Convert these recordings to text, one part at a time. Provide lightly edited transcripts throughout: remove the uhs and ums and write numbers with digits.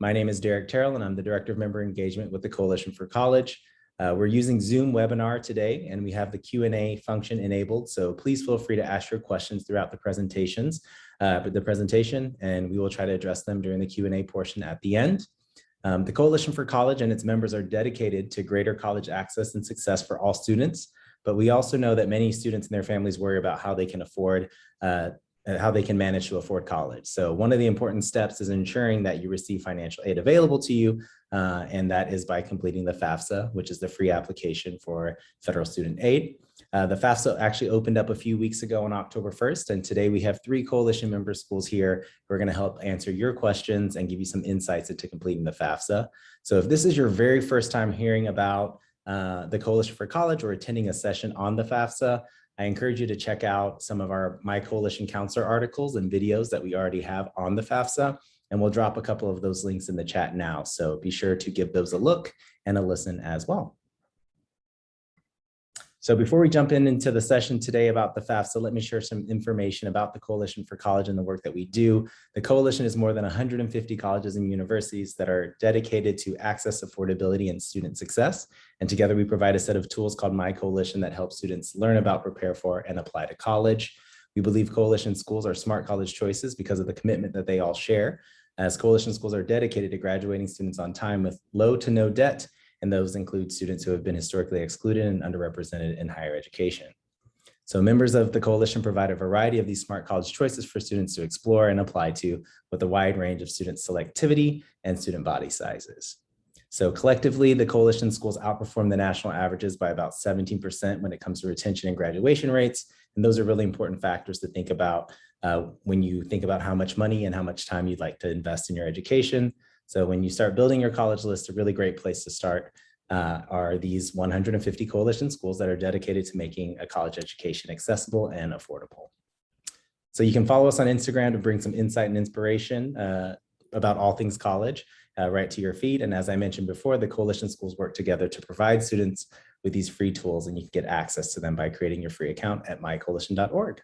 My name is Derek Terrell, and I'm the Director of Member Engagement with the Coalition for College. We're using Zoom webinar today, and we have the Q&A function enabled. So please feel free to ask your questions throughout the presentation, and we will try to address them during the Q&A portion at the end. The Coalition for College and its members are dedicated to greater college access and success for all students, but we also know that many students and their families worry about how they can manage to afford college. So one of the important steps is ensuring that you receive financial aid available to you, and that is by completing the FAFSA, which is the free application for federal student aid. The FAFSA actually opened up a few weeks ago on October 1st, and today we have 3 coalition member schools here who are going to help answer your questions and give you some insights into completing the FAFSA. So if this is your very first time hearing about the Coalition for College or attending a session on the FAFSA, I encourage you to check out some of our My Coalition Counselor articles and videos that we already have on the FAFSA, and we'll drop a couple of those links in the chat now. So be sure to give those a look and a listen as well. So before we jump into the session today about the FAFSA, let me share some information about the Coalition for College and the work that we do. The Coalition is more than 150 colleges and universities that are dedicated to access, affordability, and student success. And together we provide a set of tools called My Coalition that help students learn about, prepare for, and apply to college. We believe Coalition schools are smart college choices because of the commitment that they all share, as Coalition schools are dedicated to graduating students on time with low to no debt, and those include students who have been historically excluded and underrepresented in higher education. So members of the Coalition provide a variety of these smart college choices for students to explore and apply to, with a wide range of student selectivity and student body sizes. So collectively, the Coalition schools outperform the national averages by about 17% when it comes to retention and graduation rates. And those are really important factors to think about when you think about how much money and how much time you'd like to invest in your education. So when you start building your college list, a really great place to start are these 150 Coalition schools that are dedicated to making a college education accessible and affordable. So you can follow us on Instagram to bring some insight and inspiration about all things college right to your feed. And as I mentioned before, the Coalition schools work together to provide students with these free tools, and you can get access to them by creating your free account at mycoalition.org.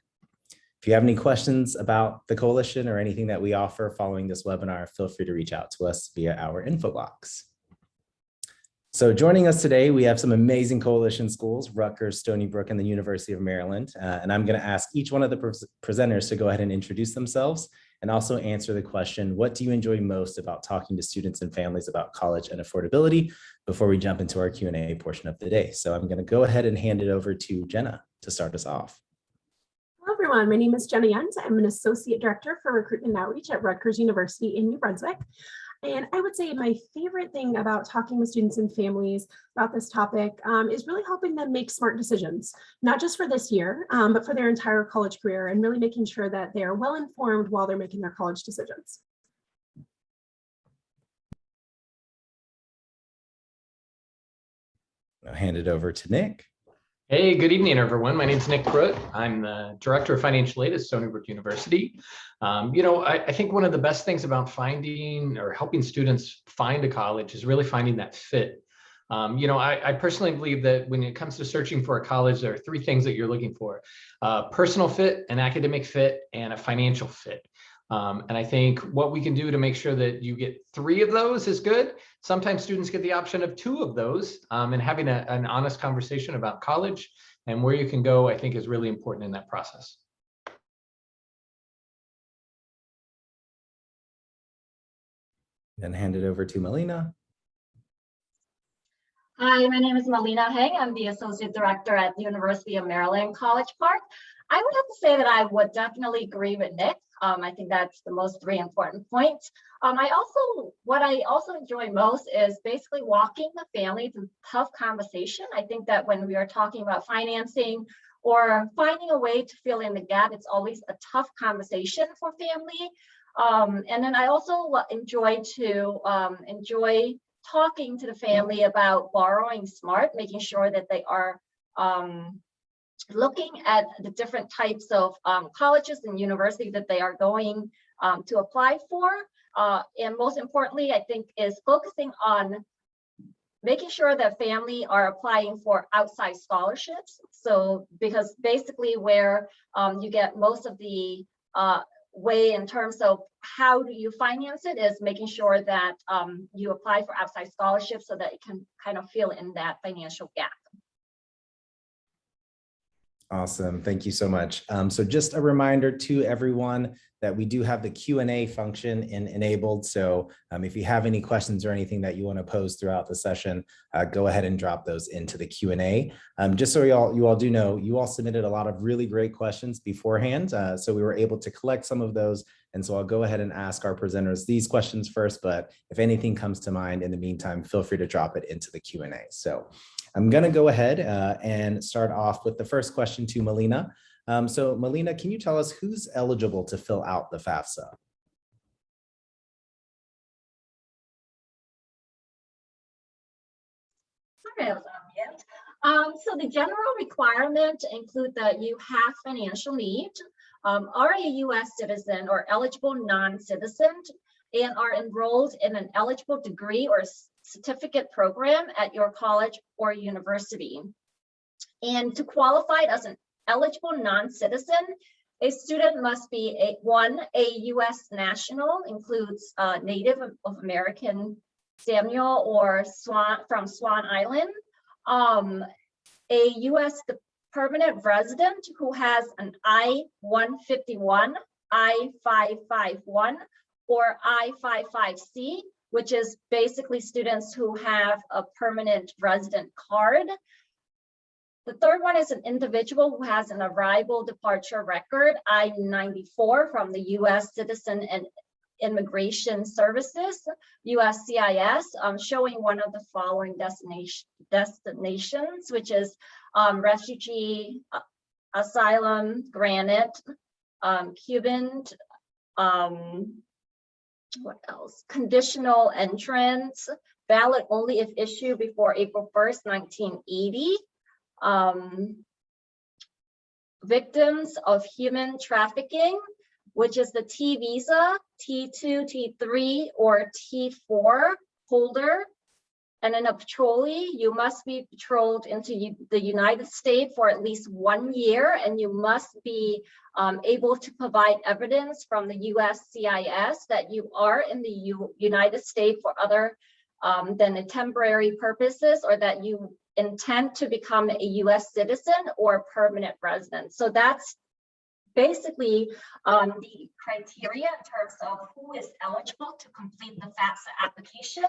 If you have any questions about the Coalition or anything that we offer following this webinar, feel free to reach out to us via our info box. So joining us today, we have some amazing Coalition schools, Rutgers, Stony Brook, and the University of Maryland. And I'm going to ask each one of the presenters to go ahead and introduce themselves and also answer the question, what do you enjoy most about talking to students and families about college and affordability, before we jump into our Q&A portion of the day. So I'm going to go ahead and hand it over to Jenna to start us off. Hello, everyone. My name is Jenna Yuns. I'm an Associate Director for Recruitment and Outreach at Rutgers University in New Brunswick. And I would say my favorite thing about talking with students and families about this topic is really helping them make smart decisions, not just for this year, but for their entire college career, and really making sure that they are well informed while they're making their college decisions. I'll hand it over to Nick. Hey, good evening, everyone. My name is Nick Pruitt. I'm the Director of Financial Aid at Stony Brook University. I think one of the best things about finding or helping students find a college is really finding that fit. I personally believe that when it comes to searching for a college, there are 3 things that you're looking for: personal fit, an academic fit, and a financial fit. And I think what we can do to make sure that you get 3 of those is good. Sometimes students get the option of 2 of those, and having an honest conversation about college and where you can go, I think, is really important in that process. Then hand it over to Melina. Hi, my name is Melina Heng. I'm the Associate Director at the University of Maryland, College Park. I would have to say that I would definitely agree with Nick. I think that's the most 3 important points. What I also enjoy most is basically walking the family through tough conversation. I think that when we are talking about financing or finding a way to fill in the gap, it's always a tough conversation for family. And then I also enjoy talking to the family about borrowing smart, making sure that they are looking at the different types of colleges and universities that they are going to apply for. And most importantly, I think, is focusing on making sure that family are applying for outside scholarships. So because basically where you get most of the way in terms of how do you finance it is making sure that you apply for outside scholarships so that it can kind of fill in that financial gap. Awesome. Thank you so much. So just a reminder to everyone that we do have the Q&A function enabled. So if you have any questions or anything that you want to pose throughout the session, go ahead and drop those into the Q&A. Just so you all do know, you all submitted a lot of really great questions beforehand. So we were able to collect some of those. And so I'll go ahead and ask our presenters these questions first, but if anything comes to mind in the meantime, feel free to drop it into the Q&A. So I'm going to go ahead and start off with the first question to Melina. So Melina, can you tell us who's eligible to fill out the FAFSA? Sorry, I was on mute. So the general requirement include that you have financial need, are a U.S. citizen or eligible non-citizen, and are enrolled in an eligible degree or certificate program at your college or university. And to qualify as an eligible non-citizen, a student must be a U.S. national, includes Native American Samuel or from Swan Island, a U.S. permanent resident who has an I-151, I-551, or I-55C, which is basically students who have a permanent resident card. The third one is an individual who has an arrival departure record, I-94 from the U.S. Citizen and Immigration Services, USCIS, showing one of the following destinations, which is refugee, asylum, granted, Cuban, what else? Conditional entrance, valid only if issued before April 1st, 1980. Victims of human trafficking, which is the T visa, T2, T3, or T4 holder. And then a patrolee, you must be patrolled into the United States for at least 1 year, and you must be able to provide evidence from the USCIS that you are in the United States for other than a temporary purposes, or that you intend to become a US citizen or permanent resident. So that's basically the criteria in terms of who is eligible to complete the FAFSA application.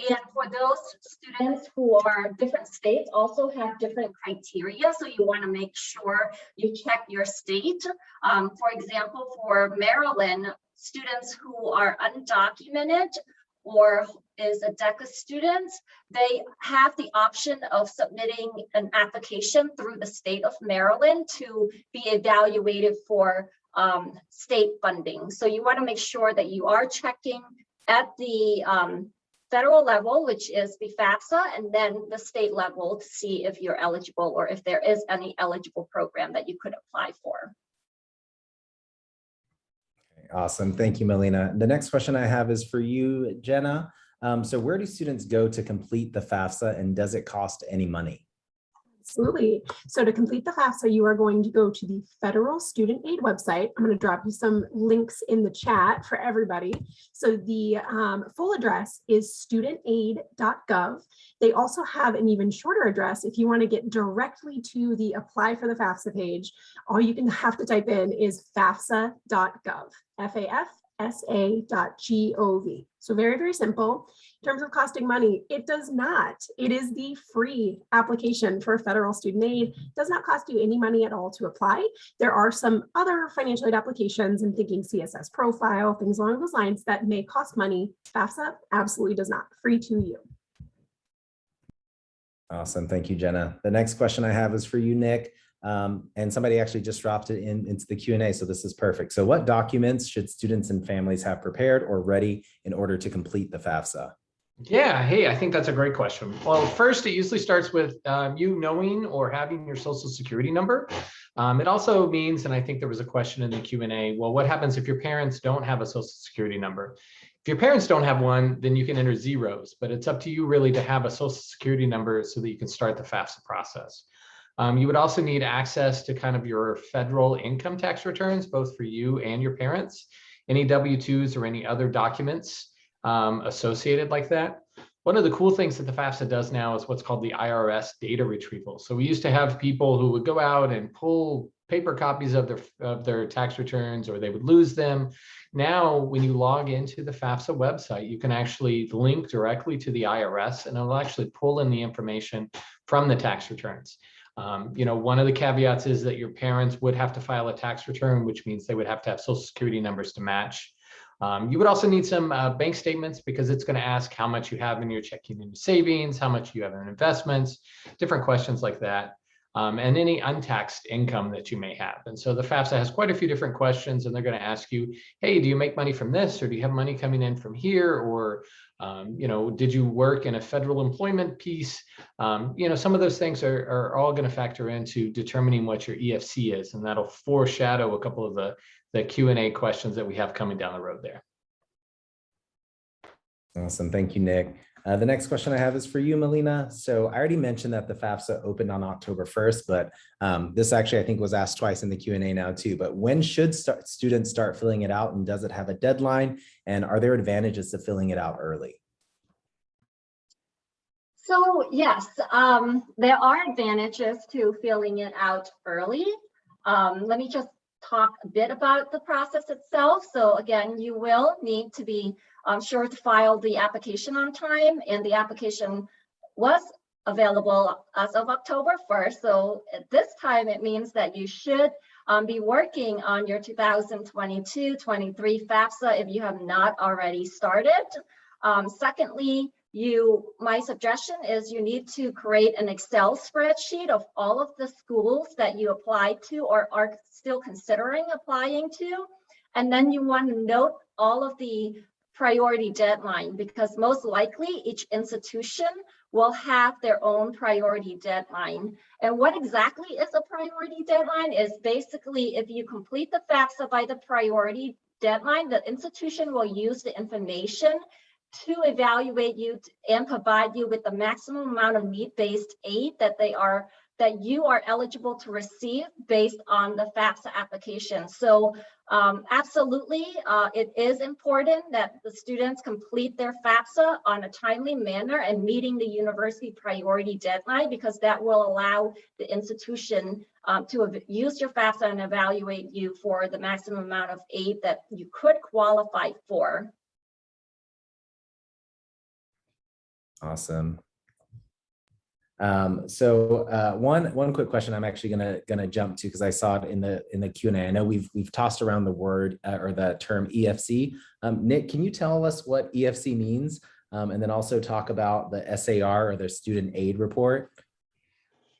And for those students who are different states also have different criteria. So you want to make sure you check your state. For example, for Maryland, students who are undocumented or is a DECA student, they have the option of submitting an application through the state of Maryland to be evaluated for state funding. So you want to make sure that you are checking at the federal level, which is the FAFSA, and then the state level to see if you're eligible or if there is any eligible program that you could apply for. Awesome. Thank you, Melina. The next question I have is for you, Jenna. So where do students go to complete the FAFSA, and does it cost any money? Absolutely. So to complete the FAFSA, you are going to go to the Federal Student Aid website. I'm going to drop you some links in the chat for everybody. So the full address is studentaid.gov. They also have an even shorter address. If you want to get directly to the apply for the FAFSA page, all you can have to type in is fafsa.gov, FAFSA.gov. So very, very simple. In terms of costing money, it does not. It is the free application for federal student aid. It does not cost you any money at all to apply. There are some other financial aid applications, and thinking CSS profile, things along those lines, that may cost money. FAFSA absolutely does not. Free to you. Awesome. Thank you, Jenna. The next question I have is for you, Nick. And somebody actually just dropped it into the Q&A, so this is perfect. So what documents should students and families have prepared or ready in order to complete the FAFSA? Yeah, hey, I think that's a great question. Well, first, it usually starts with you knowing or having your social security number. It also means, and I think there was a question in the Q&A, well, what happens if your parents don't have a social security number? If your parents don't have one, then you can enter zeros, but it's up to you really to have a social security number so that you can start the FAFSA process. You would also need access to kind of your federal income tax returns, both for you and your parents, any W-2s or any other documents associated like that. One of the cool things that the FAFSA does now is what's called the IRS data retrieval. So we used to have people who would go out and pull paper copies of their tax returns, or they would lose them. Now, when you log into the FAFSA website, you can actually link directly to the IRS, and it'll actually pull in the information from the tax returns. One of the caveats is that your parents would have to file a tax return, which means they would have to have Social Security numbers to match. You would also need some bank statements, because it's going to ask how much you have in your checking and savings, how much you have in investments, different questions like that, and any untaxed income that you may have. And so the FAFSA has quite a few different questions, and they're going to ask you, hey, do you make money from this, or do you have money coming in from here, or did you work in a federal employment piece? Some of those things are all going to factor into determining what your EFC is, and that'll foreshadow a couple of the Q&A questions that we have coming down the road there. Awesome. Thank you, Nick. The next question I have is for you, Melina. So I already mentioned that the FAFSA opened on October 1st, but this actually, I think, was asked twice in the Q&A now too. But when should students start filling it out, and does it have a deadline? And are there advantages to filling it out early? So yes, there are advantages to filling it out early. Let me just talk a bit about the process itself. So again, you will need to be sure to file the application on time, and the application was available as of October 1st. So at this time, it means that you should be working on your 2022-23 FAFSA if you have not already started. Secondly, my suggestion is you need to create an Excel spreadsheet of all of the schools that you applied to or are still considering applying to. And then you want to note all of the priority deadline, because most likely each institution will have their own priority deadline. And what exactly is a priority deadline is basically if you complete the FAFSA by the priority deadline, the institution will use the information to evaluate you and provide you with the maximum amount of need-based aid that you are eligible to receive based on the FAFSA application. So absolutely, it is important that the students complete their FAFSA on a timely manner and meeting the university priority deadline, because that will allow the institution to use your FAFSA and evaluate you for the maximum amount of aid that you could qualify for. Awesome. One quick question I'm actually gonna jump to, because I saw it in the Q&A. I know we've tossed around the word or the term EFC. Nick, can you tell us what EFC means, and then also talk about the SAR, or the student aid report?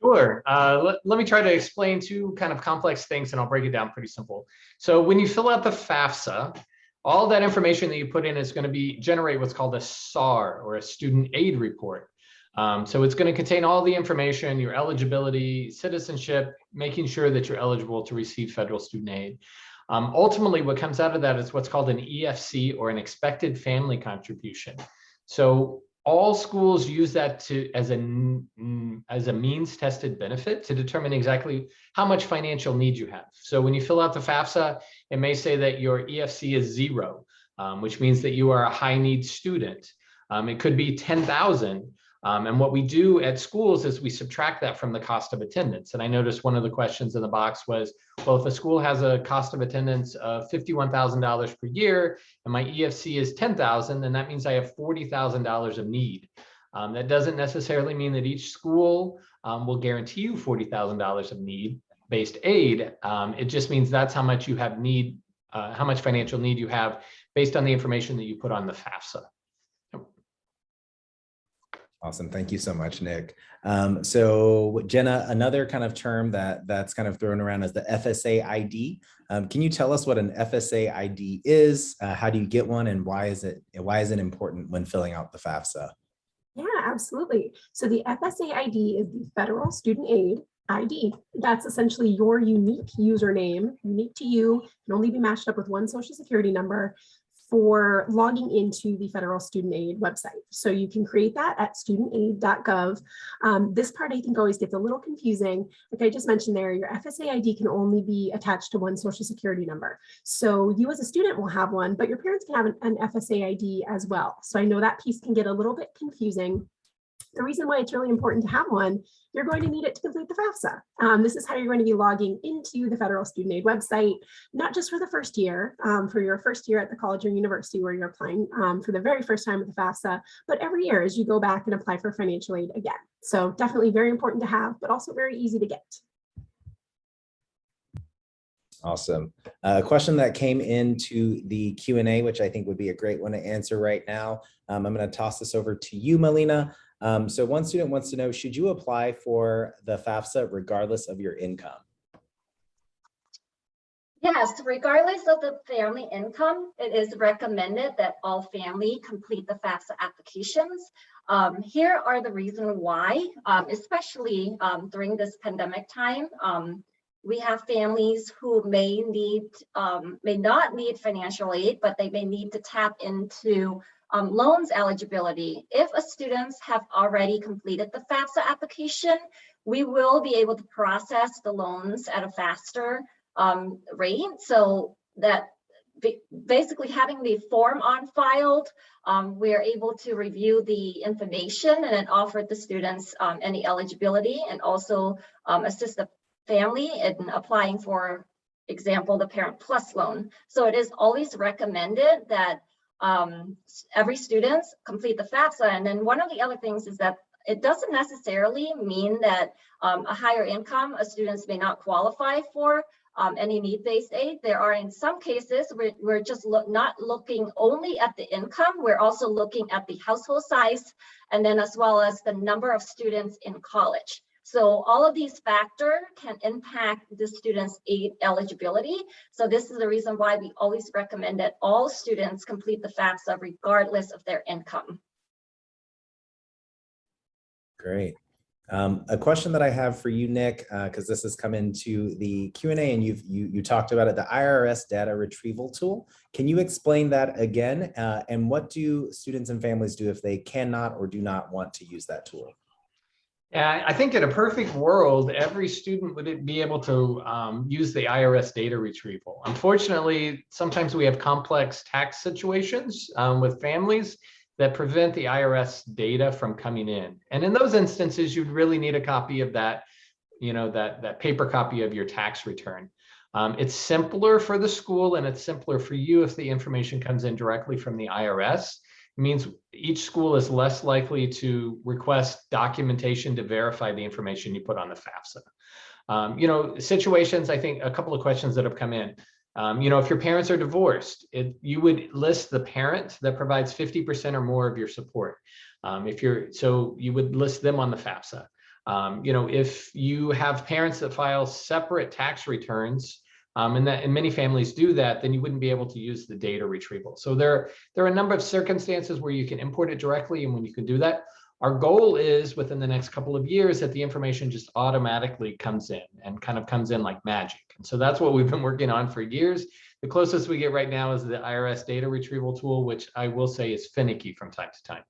Sure. Let me try to explain two kind of complex things, and I'll break it down pretty simple. So when you fill out the FAFSA, all that information that you put in is going to generate what's called a SAR, or a student aid report. So it's going to contain all the information, your eligibility, citizenship, making sure that you're eligible to receive federal student aid. Ultimately, what comes out of that is what's called an EFC, or an expected family contribution. So all schools use that as a means tested benefit to determine exactly how much financial need you have. So when you fill out the FAFSA, it may say that your EFC is 0, which means that you are a high need student. It could be 10,000. And what we do at schools is we subtract that from the cost of attendance. And I noticed one of the questions in the box was, well, if a school has a cost of attendance of $51,000 per year and my EFC is 10,000, then that means I have $40,000 of need. That doesn't necessarily mean that each school will guarantee you $40,000 of need-based aid. It just means that's how much you have need, how much financial need you have based on the information that you put on the FAFSA. Awesome. Thank you so much, Nick. So Jenna, another kind of term that's kind of thrown around is the FSA ID. Can you tell us what an FSA ID is? How do you get one, and why is it important when filling out the FAFSA? Yeah, absolutely. So the FSA ID is the Federal Student Aid ID. That's essentially your unique username, unique to you, can only be matched up with one social security number for logging into the federal student aid website. So you can create that at studentaid.gov. This part I think always gets a little confusing. Like I just mentioned there, your FSA ID can only be attached to one social security number. So you as a student will have one, but your parents can have an FSA ID as well. So I know that piece can get a little bit confusing. The reason why it's really important to have one, you're going to need it to complete the FAFSA. This is how you're going to be logging into the federal student aid website, not just for the first year, for your first year at the college or university where you're applying for the very first time with the FAFSA, but every year as you go back and apply for financial aid again. So definitely very important to have, but also very easy to get. Awesome. A question that came into the Q&A, which I think would be a great one to answer right now. I'm going to toss this over to you, Melina. So one student wants to know, should you apply for the FAFSA regardless of your income? Yes, regardless of the family income, it is recommended that all family complete the FAFSA applications. Here are the reasons why, especially during this pandemic time. We have families who may not need financial aid, but they may need to tap into loans eligibility. If a students have already completed the FAFSA application, we will be able to process the loans at a faster rate. So that basically having the form on file, we are able to review the information and then offer the students any eligibility and also assist the family in applying for example, the Parent Plus loan. So it is always recommended that every student complete the FAFSA. And then one of the other things is that it doesn't necessarily mean that a higher income students may not qualify for any need-based aid. There are in some cases we're just not looking only at the income, we're also looking at the household size and then as well as the number of students in college. So all of these factors can impact the students' aid eligibility. So this is the reason why we always recommend that all students complete the FAFSA regardless of their income. Great. A question that I have for you, Nick, because this has come into the Q&A and you talked about it, the IRS data retrieval tool. Can you explain that again? And what do students and families do if they cannot or do not want to use that tool? Yeah, I think in a perfect world, every student would be able to use the IRS data retrieval. Unfortunately, sometimes we have complex tax situations with families that prevent the IRS data from coming in. And in those instances, you'd really need a copy of that, that paper copy of your tax return. It's simpler for the school and it's simpler for you if the information comes in directly from the IRS. It means each school is less likely to request documentation to verify the information you put on the FAFSA. Situations, I think a couple of questions that have come in. If your parents are divorced, you would list the parent that provides 50% or more of your support. So you would list them on the FAFSA. If you have parents that file separate tax returns, and many families do that, then you wouldn't be able to use the data retrieval. So there are a number of circumstances where you can import it directly, and when you can do that, our goal is within the next couple of years that the information just automatically comes in and kind of comes in like magic. And so that's what we've been working on for years. The closest we get right now is the IRS data retrieval tool, which I will say is finicky from time to time.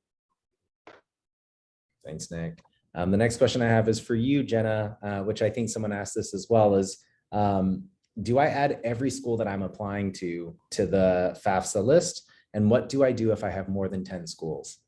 Thanks, Nick. The next question I have is for you, Jenna, which I think someone asked this as well, is do I add every school that I'm applying to the FAFSA list? And what do I do if I have more than 10 schools?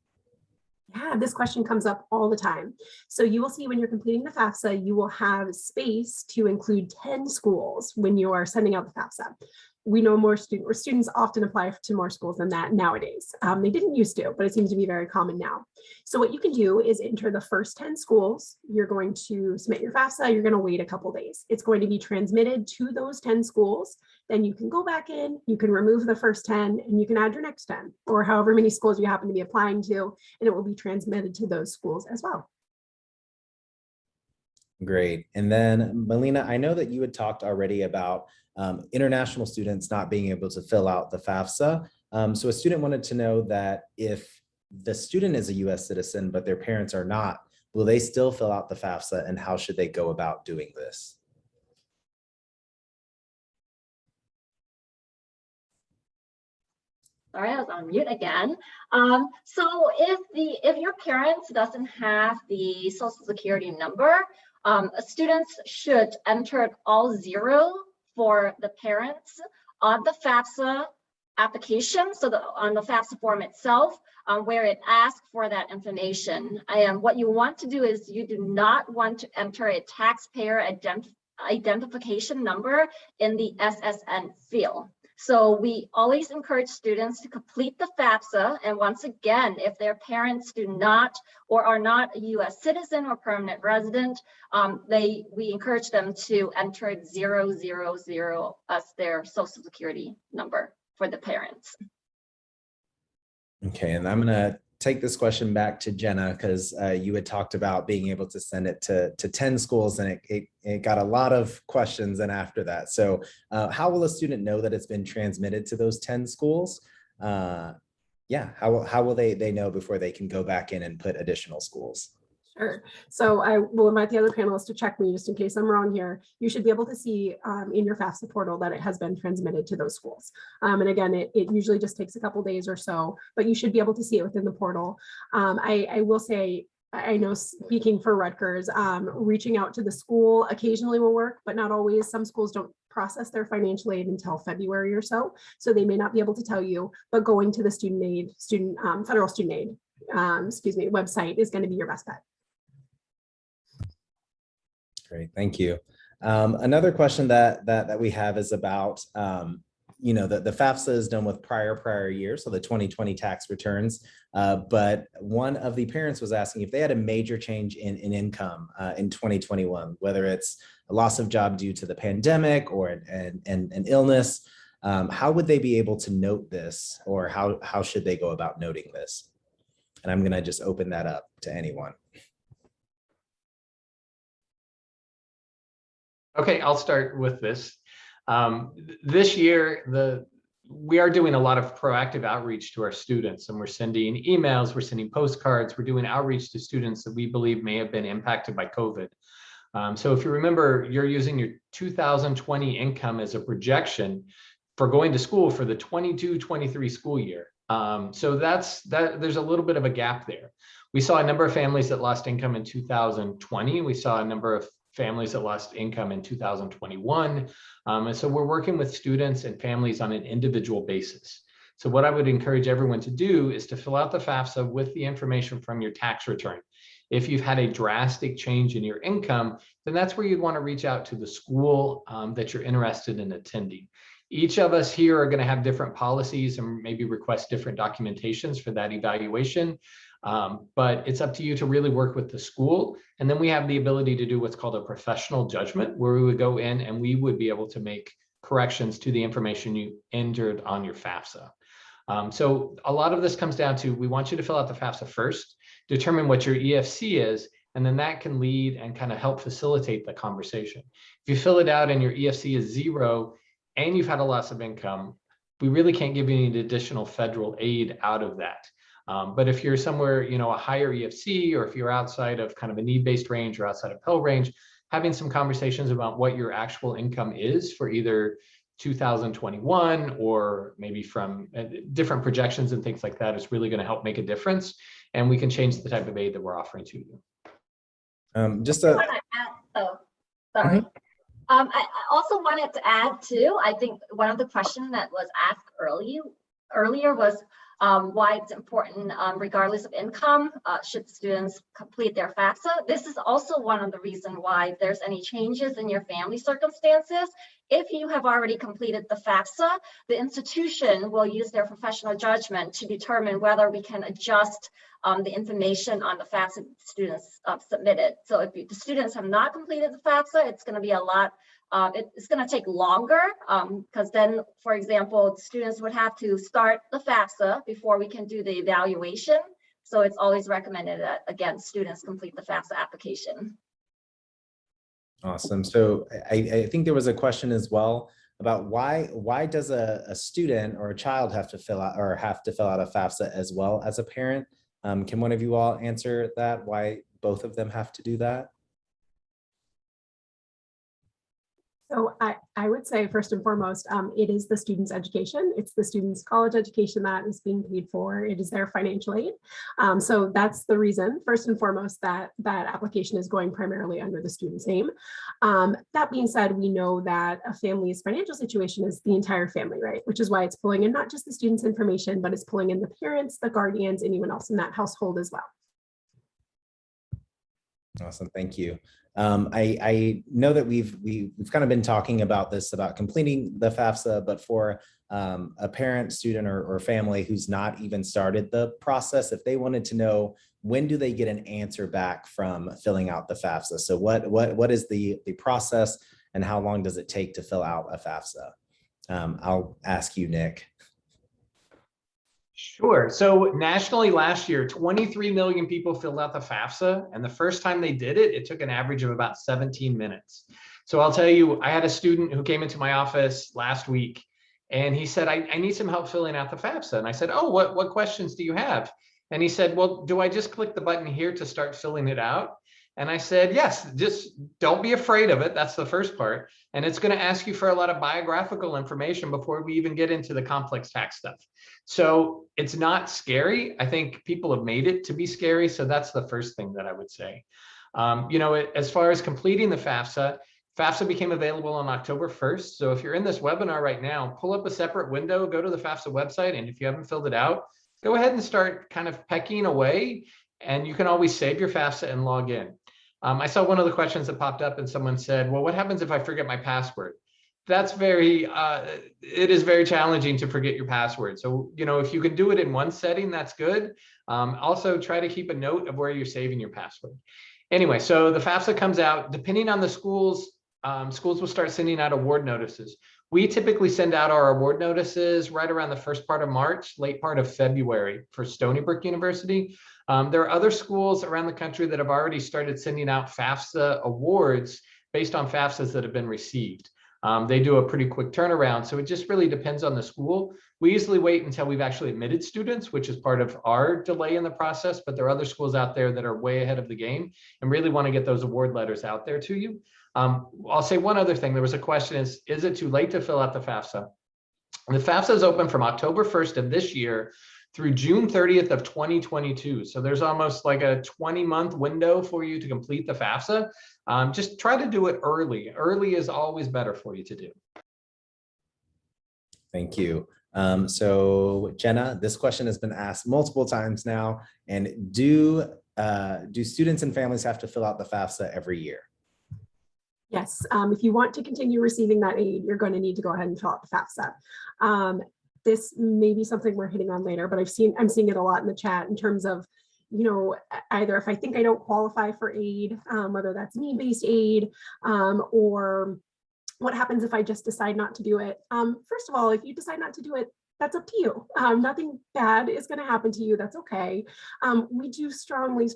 Yeah, this question comes up all the time. So you will see when you're completing the FAFSA, you will have space to include 10 schools when you are sending out the FAFSA. We know students often apply to more schools than that nowadays. They didn't used to, but it seems to be very common now. So what you can do is enter the first 10 schools. You're going to submit your FAFSA. You're going to wait a couple days. It's going to be transmitted to those 10 schools. Then you can go back in, you can remove the first 10 and you can add your next 10 or however many schools you happen to be applying to, and it will be transmitted to those schools as well. Great. And then Melina, I know that you had talked already about international students not being able to fill out the FAFSA. So a student wanted to know that if the student is a US citizen, but their parents are not, will they still fill out the FAFSA and how should they go about doing this? Sorry, I was on mute again. So if your parents doesn't have the Social Security number, students should enter all zero for the parents on the FAFSA application. So on the FAFSA form itself, where it asks for that information. And what you want to do is you do not want to enter a taxpayer identification number in the SSN field. So we always encourage students to complete the FAFSA. And once again, if their parents do not or are not a US citizen or permanent resident, we encourage them to enter 000 as their Social Security number for the parents. Okay, and I'm gonna take this question back to Jenna, because you had talked about being able to send it to 10 schools, and it got a lot of questions and after that. So how will a student know that it's been transmitted to those 10 schools? Yeah, how will they know before they can go back in and put additional schools? Sure. So I will invite the other panelists to check me just in case I'm wrong here. You should be able to see in your FAFSA portal that it has been transmitted to those schools. And again, it usually just takes a couple days or so, but you should be able to see it within the portal. I will say, I know speaking for Rutgers, reaching out to the school occasionally will work, but not always. Some schools don't process their financial aid until February or so. So they may not be able to tell you, but going to the federal student aid, website is going to be your best bet. Great, thank you. Another question that we have is about, the FAFSA is done with prior years, so the 2020 tax returns. But one of the parents was asking if they had a major change in income in 2021, whether it's a loss of job due to the pandemic or an illness. How would they be able to note this, or how should they go about noting this? And I'm going to just open that up to anyone. Okay, I'll start with this. This year, we are doing a lot of proactive outreach to our students, and we're sending emails, we're sending postcards, we're doing outreach to students that we believe may have been impacted by COVID. So if you remember, you're using your 2020 income as a projection for going to school for the 22-23 school year. So there's a little bit of a gap there. We saw a number of families that lost income in 2020. We saw a number of families that lost income in 2021. And so we're working with students and families on an individual basis. So what I would encourage everyone to do is to fill out the FAFSA with the information from your tax return. If you've had a drastic change in your income, then that's where you'd want to reach out to the school that you're interested in attending. Each of us here are going to have different policies and maybe request different documentations for that evaluation. But it's up to you to really work with the school. And then we have the ability to do what's called a professional judgment, where we would go in and we would be able to make corrections to the information you entered on your FAFSA. So a lot of this comes down to, we want you to fill out the FAFSA first, determine what your EFC is, and then that can lead and kind of help facilitate the conversation. If you fill it out and your EFC is 0 and you've had a loss of income, we really can't give you any additional federal aid out of that. But if you're somewhere, a higher EFC, or if you're outside of kind of a need-based range or outside of Pell range, having some conversations about what your actual income is for either 2021 or maybe from different projections and things like that is really going to help make a difference. And we can change the type of aid that we're offering to you. Sorry. I also wanted to add too, I think one of the questions that was asked earlier was why it's important, regardless of income, should students complete their FAFSA. This is also one of the reasons why if there's any changes in your family circumstances, if you have already completed the FAFSA, the institution will use their professional judgment to determine whether we can adjust the information on the FAFSA students submitted. So if the students have not completed the FAFSA, it's going to be a lot. It's going to take longer because then, for example, students would have to start the FAFSA before we can do the evaluation. So it's always recommended that, again, students complete the FAFSA application. Awesome. So I think there was a question as well about why does a student or a child have to fill out a FAFSA as well as a parent? Can one of you all answer that? Why both of them have to do that? So I would say first and foremost, it is the student's education. It's the student's college education that is being paid for. It is their financial aid. So that's the reason, first and foremost, that that application is going primarily under the student's name. That being said, we know that a family's financial situation is the entire family, right? Which is why it's pulling in not just the student's information, but it's pulling in the parents, the guardians, anyone else in that household as well. Awesome, thank you. I know that we've kind of been talking about this, about completing the FAFSA, but for a parent, student, or family who's not even started the process, if they wanted to know, when do they get an answer back from filling out the FAFSA? So what is the process, and how long does it take to fill out a FAFSA? I'll ask you, Nick. Sure. So nationally last year, 23 million people filled out the FAFSA. And the first time they did it, it took an average of about 17 minutes. So I'll tell you, I had a student who came into my office last week and he said, I need some help filling out the FAFSA. And I said, oh, what questions do you have? And he said, well, do I just click the button here to start filling it out? And I said, yes, just don't be afraid of it. That's the first part. And it's going to ask you for a lot of biographical information before we even get into the complex tax stuff. So it's not scary. I think people have made it to be scary. So that's the first thing that I would say. As far as completing the FAFSA, FAFSA became available on October 1st. So if you're in this webinar right now, pull up a separate window, go to the FAFSA website. And if you haven't filled it out, go ahead and start kind of pecking away. And you can always save your FAFSA and log in. I saw one of the questions that popped up and someone said, well, what happens if I forget my password? That's it is very challenging to forget your password. So, if you can do it in one setting, that's good. Also try to keep a note of where you're saving your password. Anyway, so the FAFSA comes out, depending on the schools, schools will start sending out award notices. We typically send out our award notices right around the first part of March, late part of February for Stony Brook University. There are other schools around the country that have already started sending out FAFSA awards based on FAFSAs that have been received. They do a pretty quick turnaround, so it just really depends on the school. We usually wait until we've actually admitted students, which is part of our delay in the process, but there are other schools out there that are way ahead of the game and really want to get those award letters out there to you. I'll say one other thing. There was a question, is it too late to fill out the FAFSA? The FAFSA is open from October 1st of this year through June 30th of 2022. So there's almost like a 20-month window for you to complete the FAFSA. Just try to do it early. Early is always better for you to do. Thank you. So Jenna, this question has been asked multiple times now. And do students and families have to fill out the FAFSA every year? Yes, if you want to continue receiving that aid, you're going to need to go ahead and fill out the FAFSA. This may be something we're hitting on later, but I'm seeing it a lot in the chat in terms of, either if I think I don't qualify for aid, whether that's need-based aid, or what happens if I just decide not to do it. First of all, if you decide not to do it, that's up to you. Nothing bad is going to happen to you. That's okay. We do strongly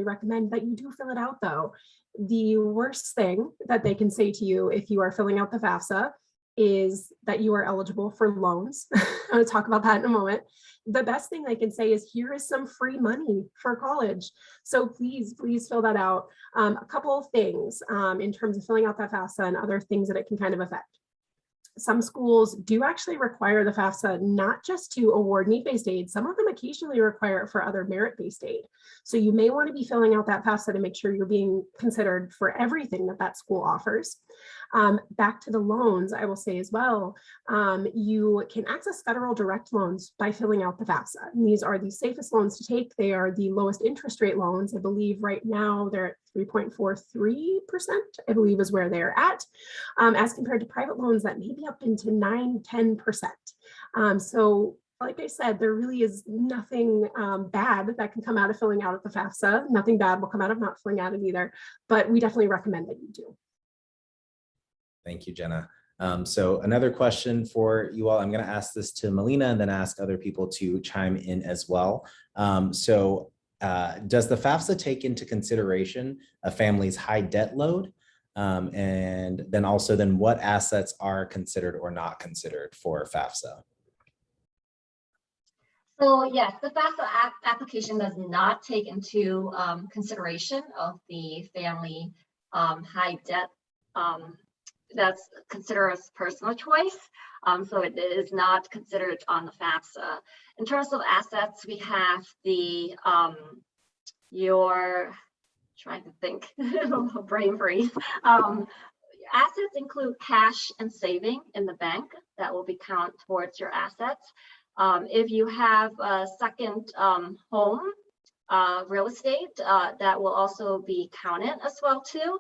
recommend that you do fill it out, though. The worst thing that they can say to you if you are filling out the FAFSA is that you are eligible for loans. I'm going to talk about that in a moment. The best thing they can say is, here is some free money for college. So please fill that out. A couple of things in terms of filling out that FAFSA and other things that it can kind of affect. Some schools do actually require the FAFSA not just to award need-based aid, some of them occasionally require it for other merit-based aid. So you may want to be filling out that FAFSA to make sure you're being considered for everything that school offers. Back to the loans, I will say as well, you can access federal direct loans by filling out the FAFSA. And these are the safest loans to take. They are the lowest interest rate loans. I believe right now they're at 3.43%, I believe is where they're at, as compared to private loans that may be up into 9–10%. So like I said, there really is nothing bad that can come out of filling out of the FAFSA. Nothing bad will come out of not filling out it either, but we definitely recommend that you do. Thank you, Jenna. So another question for you all, I'm going to ask this to Melina and then ask other people to chime in as well. Does the FAFSA take into consideration a family's high debt load? And then also what assets are considered or not considered for FAFSA? So yes, the FAFSA application does not take into consideration of the family high debt that's considered as personal choice. So it is not considered on the FAFSA. In terms of assets, we have the your trying to think, brain freeze. Assets include cash and saving in the bank that will be counted towards your assets. If you have a second home, real estate, that will also be counted as well too.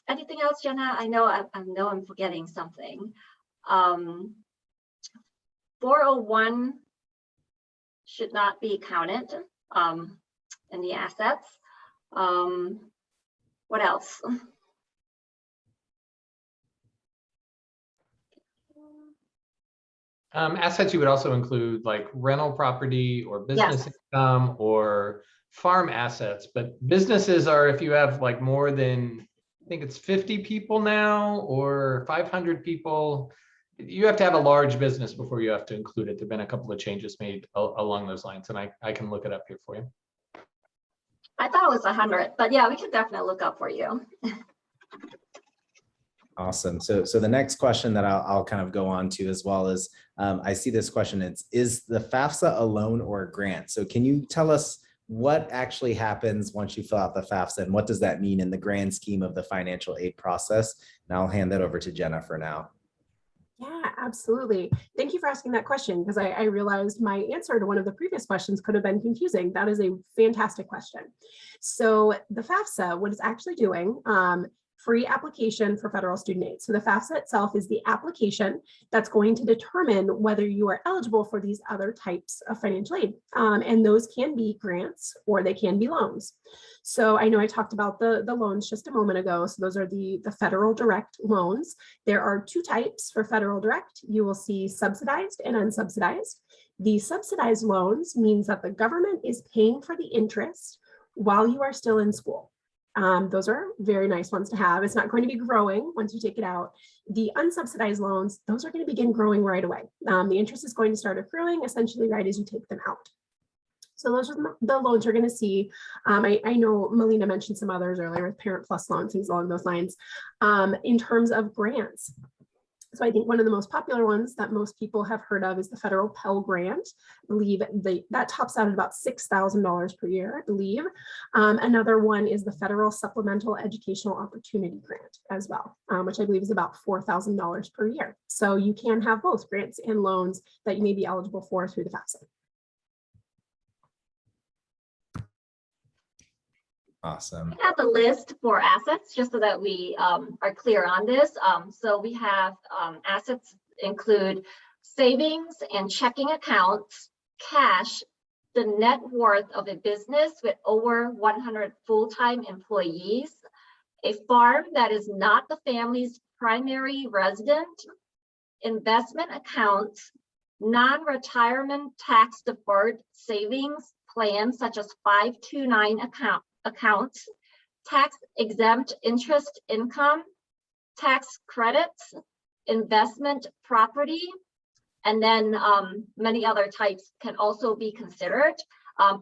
Anything else, Jenna? I know I'm forgetting something. 401 should not be counted in the assets. What else? Assets you would also include like rental property or business income or farm assets, but businesses are if you have like more than, I think it's 50 people now or 500 people, you have to have a large business before you have to include it. There've been a couple of changes made along those lines, and I can look it up here for you. I thought it was 100, but yeah, we can definitely look up for you. Awesome. So the next question that I'll kind of go on to as well is, I see this question, is the FAFSA a loan or a grant? So can you tell us what actually happens once you fill out the FAFSA and what does that mean in the grand scheme of the financial aid process? And I'll hand that over to Jenna for now. Yeah, absolutely. Thank you for asking that question, because I realized my answer to one of the previous questions could have been confusing. That is a fantastic question. So the FAFSA, what it's actually doing, free application for federal student aid. So the FAFSA itself is the application that's going to determine whether you are eligible for these other types of financial aid. And those can be grants or they can be loans. So I know I talked about the loans just a moment ago. So those are the federal direct loans. There are two types for federal direct. You will see subsidized and unsubsidized. The subsidized loans means that the government is paying for the interest while you are still in school. Those are very nice ones to have. It's not going to be growing once you take it out. The unsubsidized loans, those are going to begin growing right away. The interest is going to start accruing essentially right as you take them out. So those are the loans you're going to see. I know Melina mentioned some others earlier with Parent Plus loans, things along those lines. In terms of grants, so I think one of the most popular ones that most people have heard of is the federal Pell Grant. I believe that tops out at about $6,000 per year, I believe. Another one is the federal Supplemental Educational Opportunity Grant as well, which I believe is about $4,000 per year. So you can have both grants and loans that you may be eligible for through the FAFSA. Awesome. I have the list for assets just so that we are clear on this. So we have assets include savings and checking accounts, cash, the net worth of a business with over 100 full-time employees, a farm that is not the family's primary resident, investment accounts, non-retirement tax deferred savings plans such as 529 accounts, tax exempt interest income, tax credits, investment property, and then many other types can also be considered.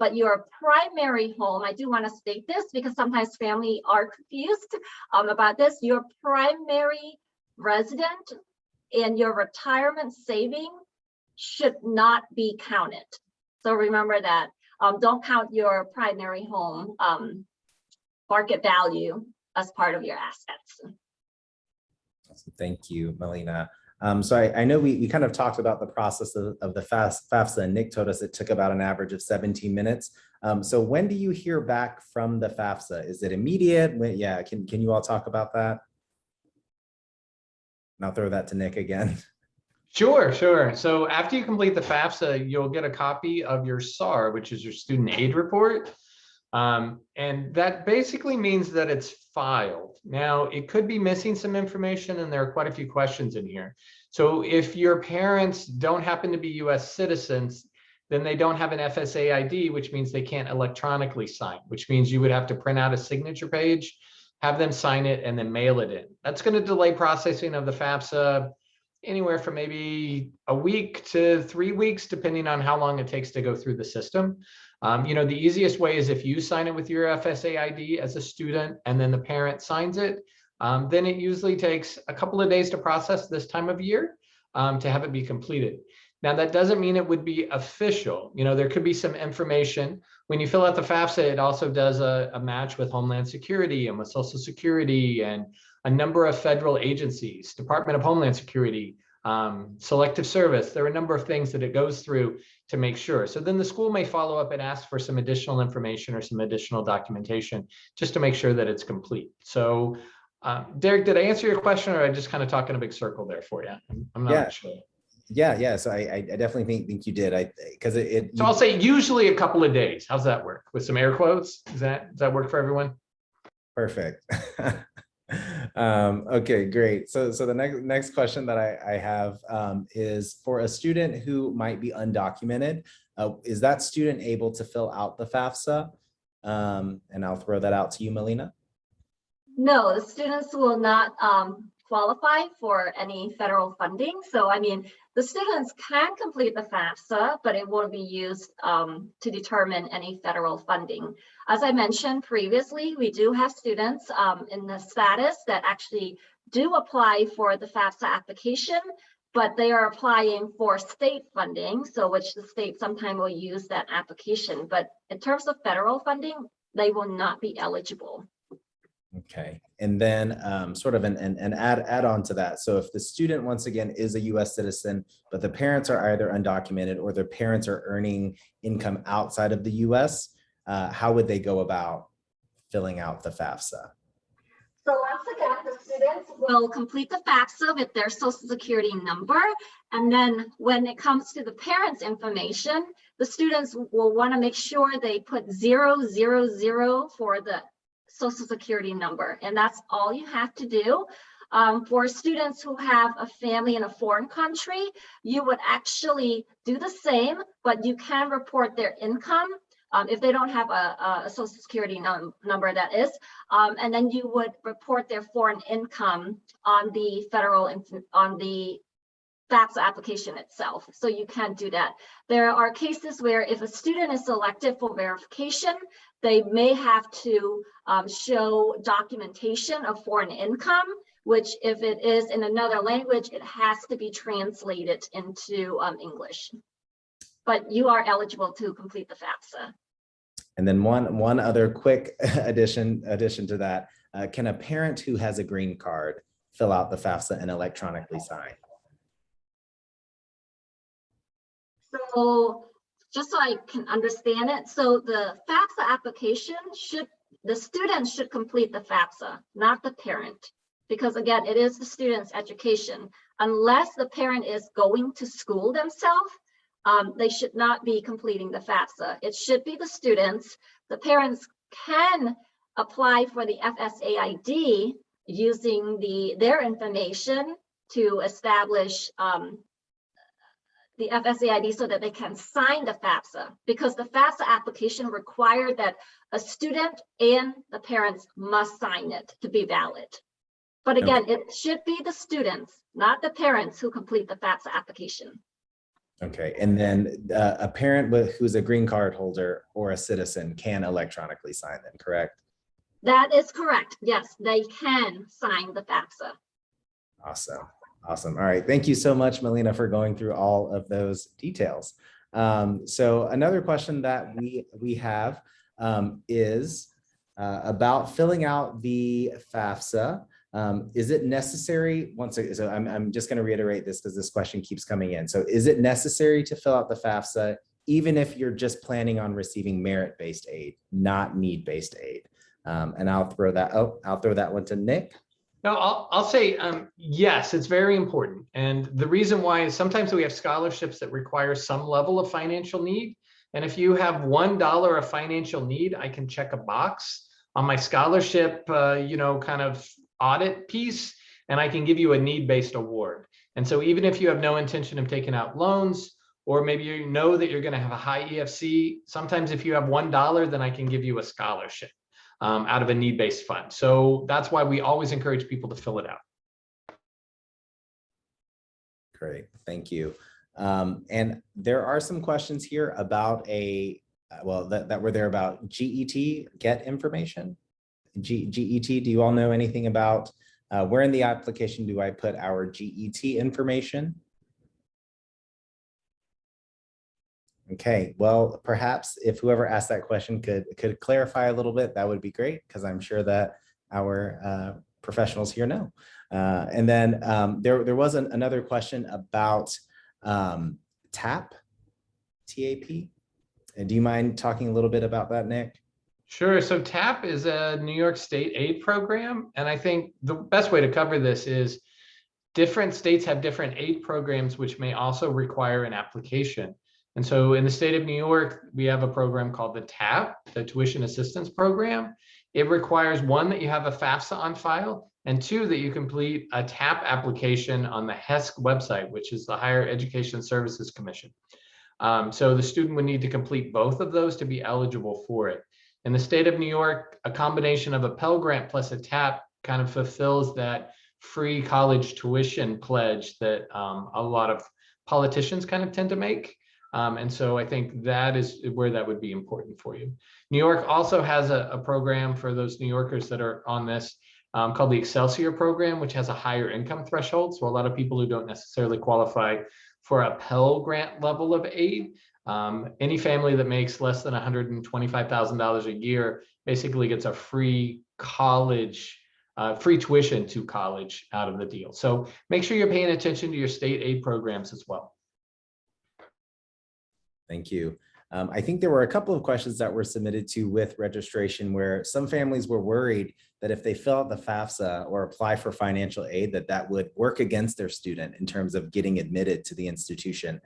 But your primary home, I do want to state this because sometimes families are confused about this, your primary resident and your retirement saving should not be counted. So remember that. Don't count your primary home market value as part of your assets. Thank you, Melina. So I know we kind of talked about the process of the FAFSA, and Nick told us it took about an average of 17 minutes. So when do you hear back from the FAFSA? Is it immediate? Yeah, can you all talk about that? And I'll throw that to Nick again. Sure. So after you complete the FAFSA, you'll get a copy of your SAR, which is your student aid report. And that basically means that it's filed. Now, it could be missing some information, and there are quite a few questions in here. So if your parents don't happen to be US citizens, then they don't have an FSA ID, which means they can't electronically sign, which means you would have to print out a signature page, have them sign it, and then mail it in. That's going to delay processing of the FAFSA anywhere from maybe a week to 3 weeks, depending on how long it takes to go through the system. The easiest way is if you sign it with your FSA ID as a student and then the parent signs it. then it usually takes a couple of days to process this time of year to have it be completed. Now, that doesn't mean it would be official. You know, there could be some information. When you fill out the FAFSA, it also does a match with Homeland Security and with Social Security and a number of federal agencies, Department of Homeland Security, Selective Service. There are a number of things that it goes through to make sure. So then the school may follow up and ask for some additional information or some additional documentation just to make sure that it's complete. So Derek, did I answer your question, or I just kind of talk in a big circle there for you? I'm not sure. Yeah. So I definitely think you did. Because So I'll say usually a couple of days. How's that work? With some air quotes? Does that work for everyone? Perfect. Okay, great. So the next question that I have is for a student who might be undocumented. Is that student able to fill out the FAFSA? And I'll throw that out to you, Melina. No, the students will not qualify for any federal funding. So, I mean, the students can complete the FAFSA, but it won't be used to determine any federal funding. As I mentioned previously, we do have students in the status that actually do apply for the FAFSA application, but they are applying for state funding, so which the state sometimes will use that application. But in terms of federal funding, they will not be eligible. Okay, and then sort of an add on to that. So if the student, once again, is a US citizen, but the parents are either undocumented or their parents are earning income outside of the US, how would they go about filling out the FAFSA? So once again, the students will complete the FAFSA with their social security number. And then when it comes to the parents' information, the students will want to make sure they put 000 for the social security number. And that's all you have to do. For students who have a family in a foreign country, you would actually do the same, but you can report their income if they don't have a social security number, that is. And then you would report their foreign income on the on the FAFSA application itself. So you can do that. There are cases where if a student is selected for verification, they may have to show documentation of foreign income, which if it is in another language, it has to be translated into English. But you are eligible to complete the FAFSA. And then one other quick addition to that, can a parent who has a green card fill out the FAFSA and electronically sign? So just so I can understand it, so the FAFSA application the student should complete the FAFSA, not the parent, because again, it is the student's education. Unless the parent is going to school themselves, they should not be completing the FAFSA. It should be the students. The parents can apply for the FSA-ID using their information to establish the FSA-ID so that they can sign the FAFSA, because the FAFSA application required that a student and the parents must sign it to be valid. But again, it should be the students, not the parents, who complete the FAFSA application. Okay, and then a parent who's a green card holder or a citizen can electronically sign them, correct? That is correct. Yes, they can sign the FAFSA. Awesome. All right. Thank you so much, Melina, for going through all of those details. So another question that we have is about filling out the FAFSA. Is it necessary, so I'm just going to reiterate this because this question keeps coming in. So is it necessary to fill out the FAFSA even if you're just planning on receiving merit-based aid, not need-based aid? And I'll throw that one to Nick. No, I'll say yes, it's very important. And the reason why is sometimes we have scholarships that require some level of financial need. And if you have $1 of financial need, I can check a box on my scholarship, kind of audit piece, and I can give you a need-based award. And so even if you have no intention of taking out loans, or maybe you know that you're going to have a high EFC, sometimes if you have $1, then I can give you a scholarship out of a need-based fund. So that's why we always encourage people to fill it out. Great, thank you. And there are some questions here about that were there about GET, get information. GET, do you all know anything about Where in the application do I put our GET information? Okay, well, perhaps if whoever asked that question could clarify a little bit, that would be great, because I'm sure that our professionals here know. And then there was another question about TAP, TAP. Do you mind talking a little bit about that, Nick? Sure. So TAP is a New York State aid program. And I think the best way to cover this is different states have different aid programs, which may also require an application. And so in the state of New York, we have a program called the TAP, the Tuition Assistance Program. It requires, one, that you have a FAFSA on file, and two, that you complete a TAP application on the HESC website, which is the Higher Education Services Commission. So the student would need to complete both of those to be eligible for it. In the state of New York, a combination of a Pell Grant plus a TAP kind of fulfills that free college tuition pledge that a lot of politicians kind of tend to make. And so I think that is where that would be important for you. New York also has a program for those New Yorkers that are on this called the Excelsior program, which has a higher income threshold. So a lot of people who don't necessarily qualify for a Pell Grant level of aid, any family that makes less than $125,000 a year basically gets a free college, free tuition to college out of the deal. So make sure you're paying attention to your state aid programs as well. Thank you. I think there were a couple of questions that were submitted to with registration where some families were worried that if they fill out the FAFSA or apply for financial aid, that would work against their student in terms of getting admitted to the institution.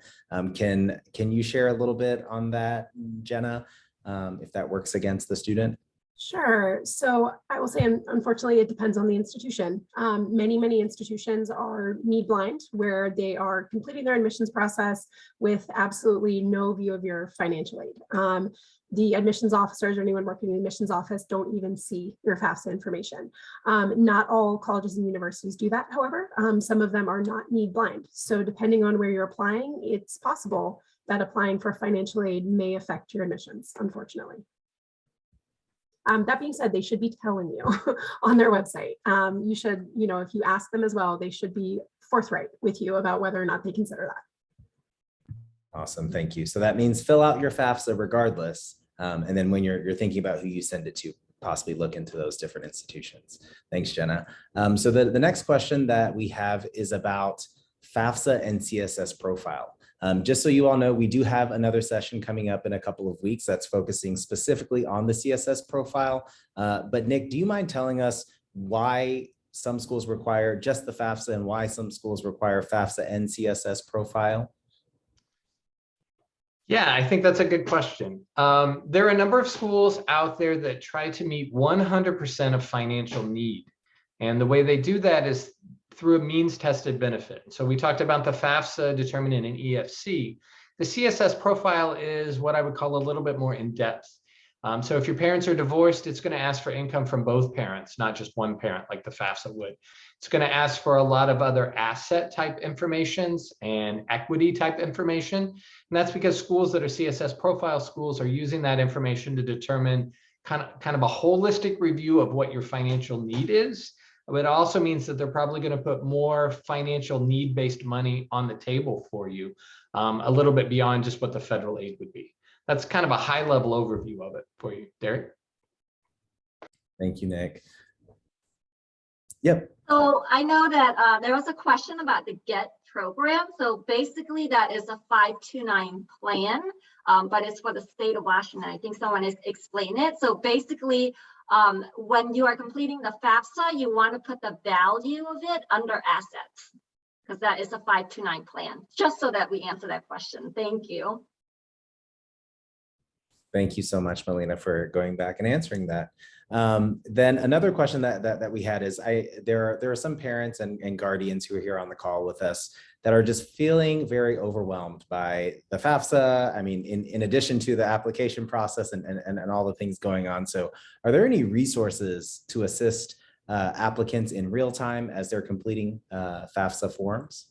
Can you share a little bit on that, Jenna, if that works against the student? Sure. So I will say, unfortunately, it depends on the institution. Many institutions are need blind, where they are completing their admissions process with absolutely no view of your financial aid. The admissions officers or anyone working in the admissions office don't even see your FAFSA information. Not all colleges and universities do that, however. Some of them are not need blind. So depending on where you're applying, it's possible that applying for financial aid may affect your admissions, unfortunately. That being said, they should be telling you on their website. You should, if you ask them as well, they should be forthright with you about whether or not they consider that. Awesome, thank you. So that means fill out your FAFSA regardless. And then when you're thinking about who you send it to, possibly look into those different institutions. Thanks, Jenna. So the next question that we have is about FAFSA and CSS profile. Just so you all know, we do have another session coming up in a couple of weeks that's focusing specifically on the CSS profile. But Nick, do you mind telling us why some schools require just the FAFSA and why some schools require FAFSA and CSS profile? Yeah, I think that's a good question. There are a number of schools out there that try to meet 100% of financial need. And the way they do that is through a means tested benefit. So we talked about the FAFSA determining an EFC. The CSS profile is what I would call a little bit more in depth. So if your parents are divorced, it's going to ask for income from both parents, not just one parent like the FAFSA would. It's going to ask for a lot of other asset type informations and equity type information. And that's because schools that are CSS profile schools are using that information to determine kind of a holistic review of what your financial need is. But it also means that they're probably going to put more financial need-based money on the table for you, a little bit beyond just what the federal aid would be. That's kind of a high-level overview of it for you, Derek. Thank you, Nick. Yep. So I know that there was a question about the GET program. So basically that is a 529 plan, but it's for the state of Washington. I think someone has explained it. So basically, when you are completing the FAFSA, you want to put the value of it under assets, because that is a 529 plan, just so that we answer that question. Thank you. Thank you so much, Melina, for going back and answering that. Then another question that we had is there are some parents and guardians who are here on the call with us that are just feeling very overwhelmed by the FAFSA. I mean, in addition to the application process and all the things going on. So are there any resources to assist applicants in real time as they're completing FAFSA forms?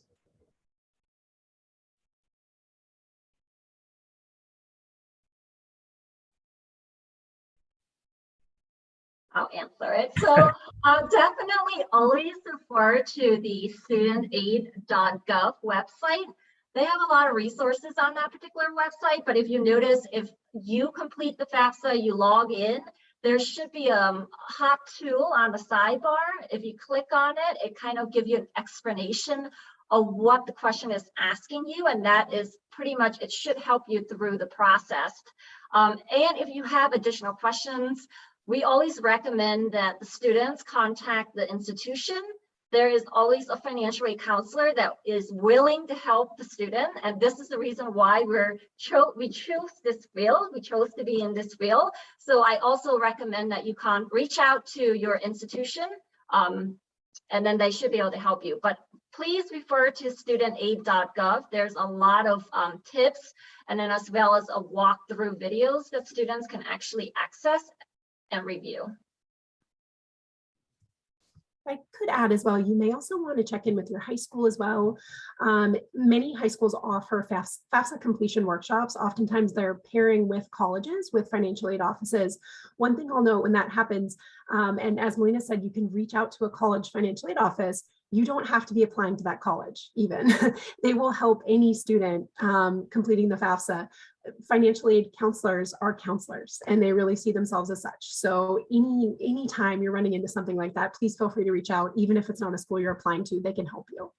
I'll answer it. So definitely always refer to the studentaid.gov website. They have a lot of resources on that particular website, but if you notice, if you complete the FAFSA, you log in, there should be a hot tool on the sidebar. If you click on it, it kind of gives you an explanation of what the question is asking you, and that is pretty much, it should help you through the process. And if you have additional questions, we always recommend that the students contact the institution. There is always a financial aid counselor that is willing to help the student. And this is the reason why we chose this field. We chose to be in this field. So I also recommend that you can reach out to your institution, and then they should be able to help you. But please refer to studentaid.gov. There's a lot of tips, and then as well as a walkthrough videos that students can actually access and review. I could add as well, you may also want to check in with your high school as well. Many high schools offer FAFSA completion workshops. Oftentimes they're pairing with colleges, with financial aid offices. One thing I'll note when that happens, and as Melina said, you can reach out to a college financial aid office. You don't have to be applying to that college even. They will help any student completing the FAFSA. Financial aid counselors are counselors, and they really see themselves as such. So any time you're running into something like that, please feel free to reach out. Even if it's not a school you're applying to, they can help you.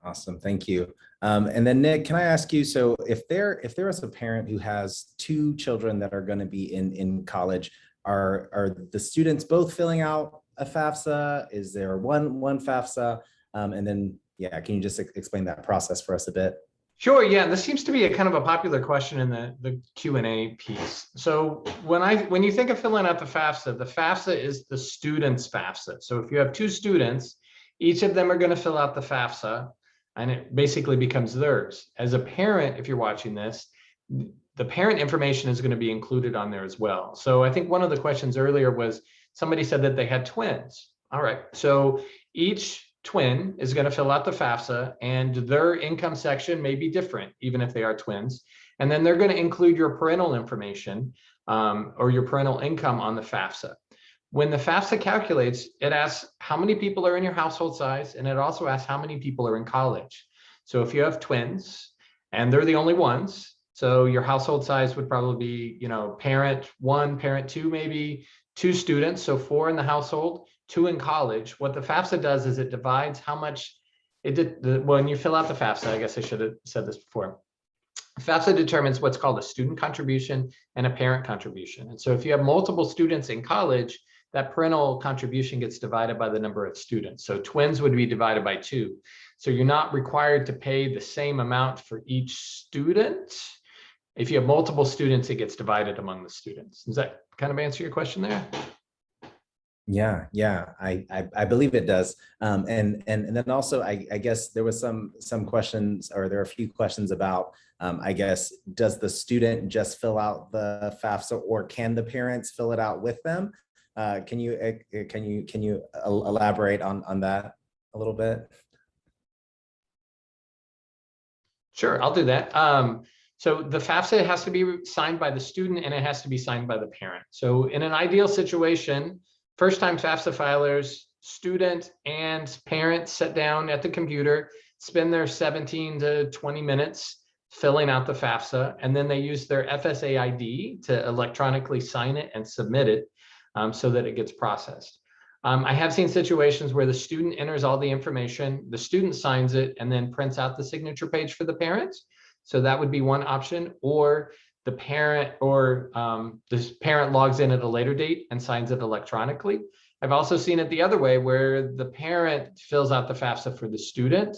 Awesome, thank you. And then Nick, can I ask you, so if there is a parent who has two children that are going to be in college, are the students both filling out a FAFSA? Is there one FAFSA? And then, yeah, can you just explain that process for us a bit? Sure. Yeah, this seems to be a kind of a popular question in the Q&A piece. So when you think of filling out the FAFSA is the student's FAFSA. So if you have two students, each of them are going to fill out the FAFSA, and it basically becomes theirs. As a parent, if you're watching this, the parent information is going to be included on there as well. So I think one of the questions earlier was somebody said that they had twins. All right. So each twin is going to fill out the FAFSA, and their income section may be different, even if they are twins. And then they're going to include your parental information or your parental income on the FAFSA. When the FAFSA calculates, it asks how many people are in your household size, and it also asks how many people are in college. So if you have twins and they're the only ones, so your household size would probably be, parent one, parent two, maybe two students, so 4 in the household, 2 in college. What the FAFSA does is it divides how much when you fill out the FAFSA, I guess I should have said this before. FAFSA determines what's called a student contribution and a parent contribution. And so if you have multiple students in college, that parental contribution gets divided by the number of students. So twins would be divided by 2. So you're not required to pay the same amount for each student. If you have multiple students, it gets divided among the students. Does that kind of answer your question there? Yeah, I believe it does. And then also, I guess there was some questions, or there are a few questions about, I guess, does the student just fill out the FAFSA, or can the parents fill it out with them? Can you elaborate on that a little bit? Sure, I'll do that. So the FAFSA has to be signed by the student, and it has to be signed by the parent. So in an ideal situation, first-time FAFSA filers, student and parent sit down at the computer, spend their 17 to 20 minutes filling out the FAFSA, and then they use their FSA ID to electronically sign it and submit it so that it gets processed. I have seen situations where the student enters all the information, the student signs it, and then prints out the signature page for the parents. So that would be one option, or the parent logs in at a later date and signs it electronically. I've also seen it the other way, where the parent fills out the FAFSA for the student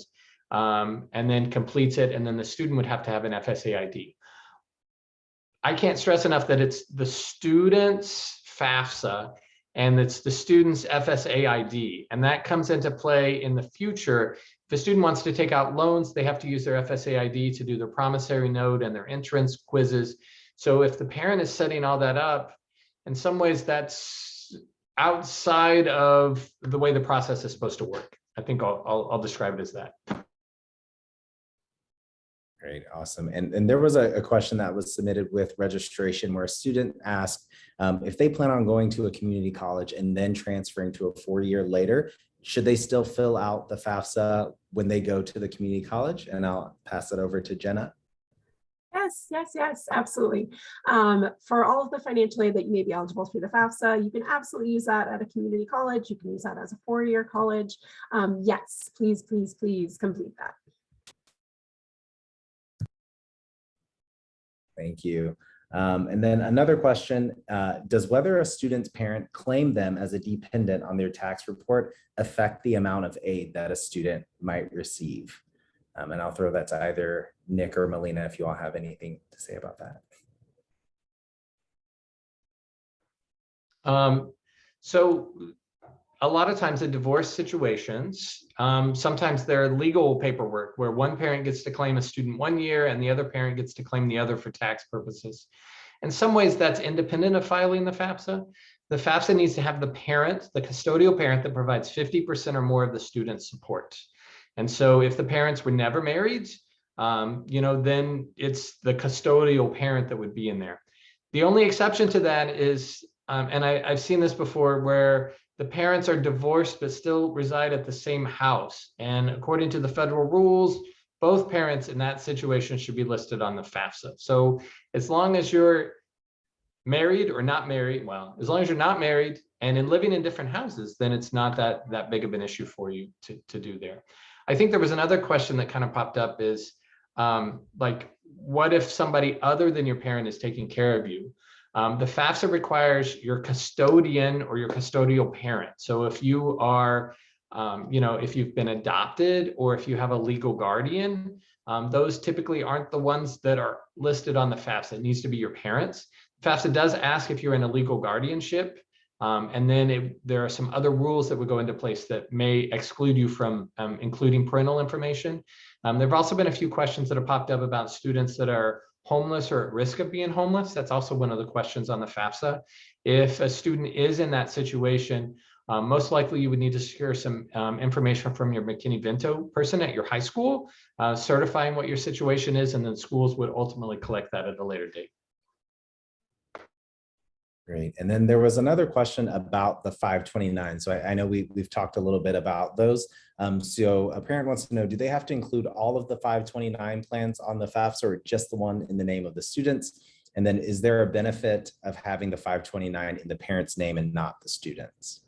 and then completes it, and then the student would have to have an FSA ID. I can't stress enough that it's the student's FAFSA and it's the student's FSA ID, and that comes into play in the future. If a student wants to take out loans, they have to use their FSA ID to do their promissory note and their entrance quizzes. So if the parent is setting all that up, in some ways that's outside of the way the process is supposed to work. I think I'll describe it as that. Great, awesome. And there was a question that was submitted with registration where a student asked if they plan on going to a community college and then transferring to a 4-year later, should they still fill out the FAFSA when they go to the community college? And I'll pass it over to Jenna. Yes, absolutely. For all of the financial aid that you may be eligible through the FAFSA, you can absolutely use that at a community college. You can use that as a 4-year college. Yes, please complete that. Thank you. And then another question, does whether a student's parent claimed them as a dependent on their tax report affect the amount of aid that a student might receive? And I'll throw that to either Nick or Melina if you all have anything to say about that. So a lot of times in divorce situations, sometimes there are legal paperwork where one parent gets to claim a student 1 year and the other parent gets to claim the other for tax purposes. In some ways, that's independent of filing the FAFSA. The FAFSA needs to have the parent, the custodial parent, that provides 50% or more of the student's support. And so if the parents were never married, then it's the custodial parent that would be in there. The only exception to that is, and I've seen this before, where the parents are divorced but still reside at the same house. And according to the federal rules, both parents in that situation should be listed on the FAFSA. So as long as you're married or not married, well, as long as you're not married and living in different houses, then it's not that big of an issue for you to do there. I think there was another question that kind of popped up is, what if somebody other than your parent is taking care of you? The FAFSA requires your custodian or your custodial parent. So if you are, if you've been adopted or if you have a legal guardian, those typically aren't the ones that are listed on the FAFSA. It needs to be your parents. FAFSA does ask if you're in a legal guardianship. And then there are some other rules that would go into place that may exclude you from including parental information. There have also been a few questions that have popped up about students that are homeless or at risk of being homeless. That's also one of the questions on the FAFSA. If a student is in that situation, most likely you would need to secure some information from your McKinney-Vento person at your high school, certifying what your situation is, and then schools would ultimately collect that at a later date. Great. And then there was another question about the 529. So I know we've talked a little bit about those. So a parent wants to know, do they have to include all of the 529 plans on the FAFSA or just the one in the name of the students? And then is there a benefit of having the 529 in the parent's name and not the student's?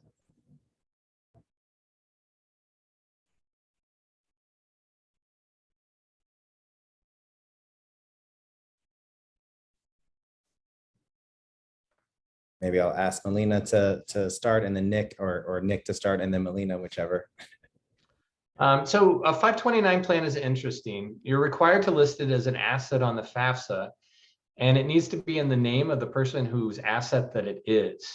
Maybe I'll ask Melina to start and then Nick or Nick to start and then Melina, whichever. So a 529 plan is interesting. You're required to list it as an asset on the FAFSA, and it needs to be in the name of the person whose asset that it is.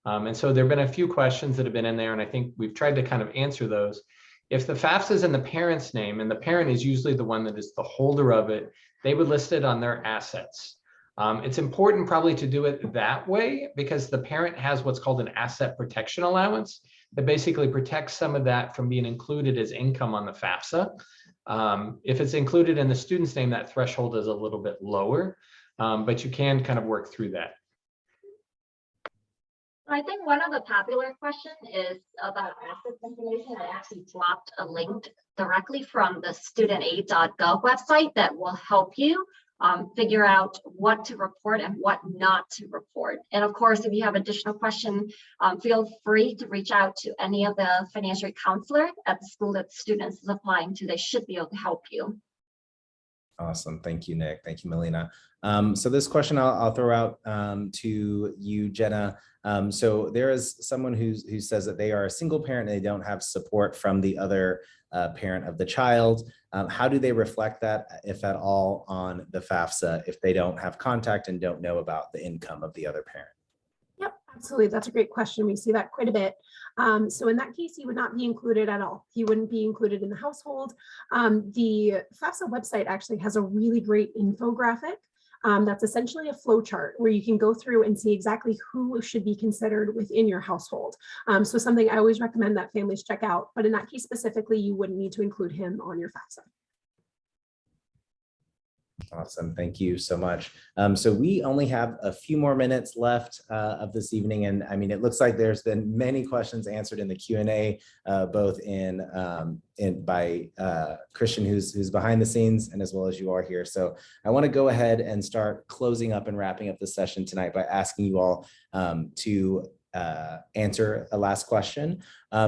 And so there have been a few questions that have been in there, and I think we've tried to kind of answer those. If the FAFSA is in the parent's name, and the parent is usually the one that is the holder of it, they would list it on their assets. It's important probably to do it that way because the parent has what's called an asset protection allowance that basically protects some of that from being included as income on the FAFSA. If it's included in the student's name, that threshold is a little bit lower, but you can kind of work through that. I think one of the popular questions is about assets information. I actually dropped a link directly from the studentaid.gov website that will help you figure out what to report and what not to report. And of course, if you have additional questions, feel free to reach out to any of the financial aid counselor at the school that the student is applying to. They should be able to help you. Awesome. Thank you, Nick. Thank you, Melina. So this question I'll throw out to you, Jenna. So there is someone who says that they are a single parent and they don't have support from the other parent of the child. How do they reflect that, if at all, on the FAFSA if they don't have contact and don't know about the income of the other parent? Yep, absolutely. That's a great question. We see that quite a bit. So in that case, he would not be included at all. He wouldn't be included in the household. The FAFSA website actually has a really great infographic. That's essentially a flow chart where you can go through and see exactly who should be considered within your household. So something I always recommend that families check out, but in that case specifically, you wouldn't need to include him on your FAFSA. Awesome. Thank you so much. So we only have a few more minutes left of this evening. And I mean, it looks like there's been many questions answered in the Q&A, both by Christian, who's behind the scenes, and as well as you are here. So I want to go ahead and start closing up and wrapping up the session tonight by asking you all to answer a last question.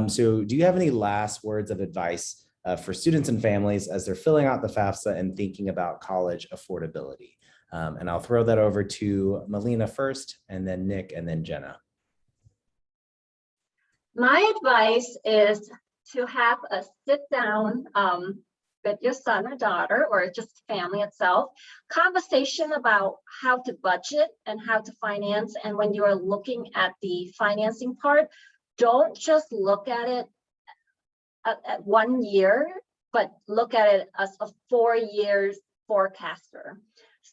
So do you have any last words of advice for students and families as they're filling out the FAFSA and thinking about college affordability? And I'll throw that over to Melina first, and then Nick, and then Jenna. My advice is to have a sit down with your son or daughter, or just family itself, conversation about how to budget and how to finance. And when you are looking at the financing part, don't just look at it at 1 year, but look at it as a 4 years forecaster.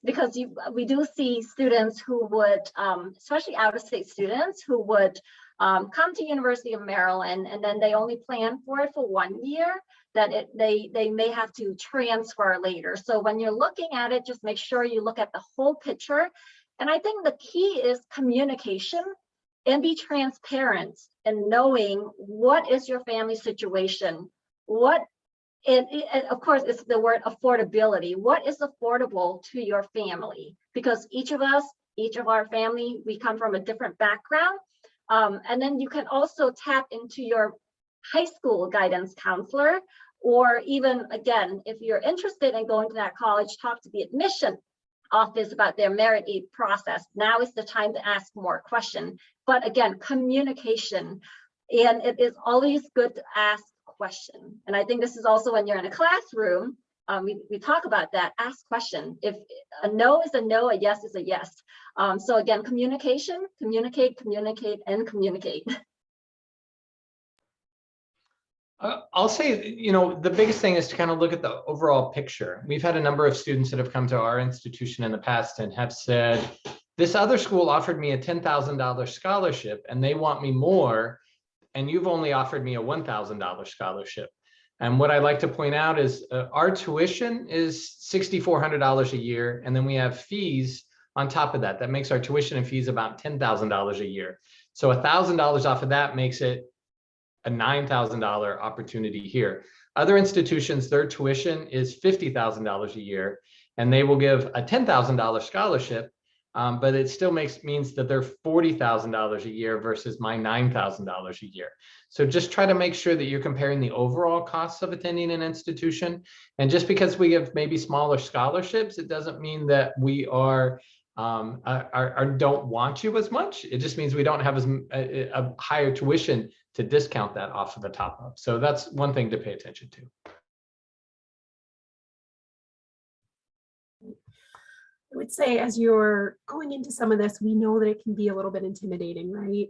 Because we do see students who would, especially out-of-state students, who would come to University of Maryland, and then they only plan for it for 1 year, that they may have to transfer later. So when you're looking at it, just make sure you look at the whole picture. And I think the key is communication, and be transparent and knowing what is your family situation. And of course, it's the word affordability. What is affordable to your family? Because each of our family, we come from a different background. And then you can also tap into your high school guidance counselor, or even, again, if you're interested in going to that college, talk to the admission office about their merit aid process. Now is the time to ask more questions. But again, communication, and it is always good to ask questions. And I think this is also when you're in a classroom, we talk about that, ask questions. If a no is a no, a yes is a yes. So again, communication, communicate, and communicate. I'll say, the biggest thing is to kind of look at the overall picture. We've had a number of students that have come to our institution in the past and have said, this other school offered me a $10,000 scholarship and they want me more, and you've only offered me a $1,000 scholarship. And what I like to point out is our tuition is $6,400 a year, and then we have fees on top of that. That makes our tuition and fees about $10,000 a year. So $1,000 off of that makes it a $9,000 opportunity here. Other institutions, their tuition is $50,000 a year, and they will give a $10,000 scholarship, but it still means that they're $40,000 a year versus my $9,000 a year. So just try to make sure that you're comparing the overall costs of attending an institution. And just because we have maybe smaller scholarships, it doesn't mean that we don't want you as much. It just means we don't have a higher tuition to discount that off of the top of. So that's one thing to pay attention to. I would say as you're going into some of this, we know that it can be a little bit intimidating, right?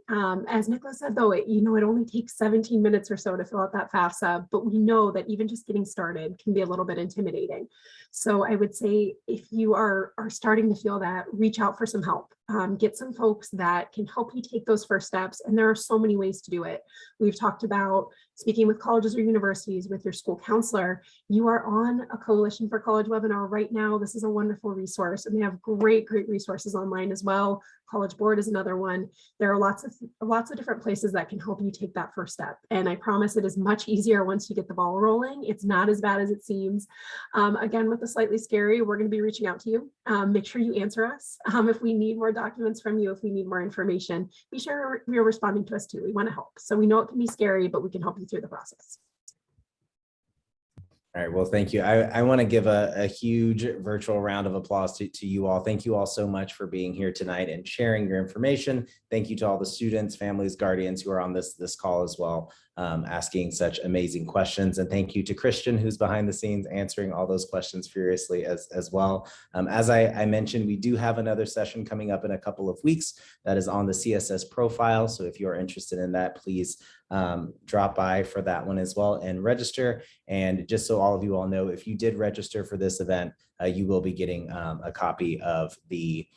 As Nicholas said, though, it only takes 17 minutes or so to fill out that FAFSA, but we know that even just getting started can be a little bit intimidating. So I would say if you are starting to feel that, reach out for some help. Get some folks that can help you take those first steps. And there are so many ways to do it. We've talked about speaking with colleges or universities, with your school counselor. You are on a Coalition for College webinar right now. This is a wonderful resource, and they have great resources online as well. College Board is another one. There are lots of different places that can help you take that first step. And I promise it is much easier once you get the ball rolling. It's not as bad as it seems. Again, with the slightly scary, we're going to be reaching out to you. Make sure you answer us. If we need more documents from you, if we need more information, be sure you're responding to us too. We want to help. So we know it can be scary, but we can help you through the process. All right, well, thank you. I want to give a huge virtual round of applause to you all. Thank you all so much for being here tonight and sharing your information. Thank you to all the students, families, guardians who are on this call as well, asking such amazing questions. And thank you to Christian, who's behind the scenes answering all those questions furiously as well. As I mentioned, we do have another session coming up in a couple of weeks that is on the CSS profile. So if you're interested in that, please drop by for that one as well and register. And just so all of you all know, if you did register for this event, you will be getting a copy of the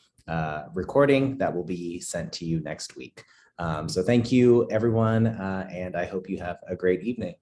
recording that will be sent to you next week. So thank you, everyone, and I hope you have a great evening.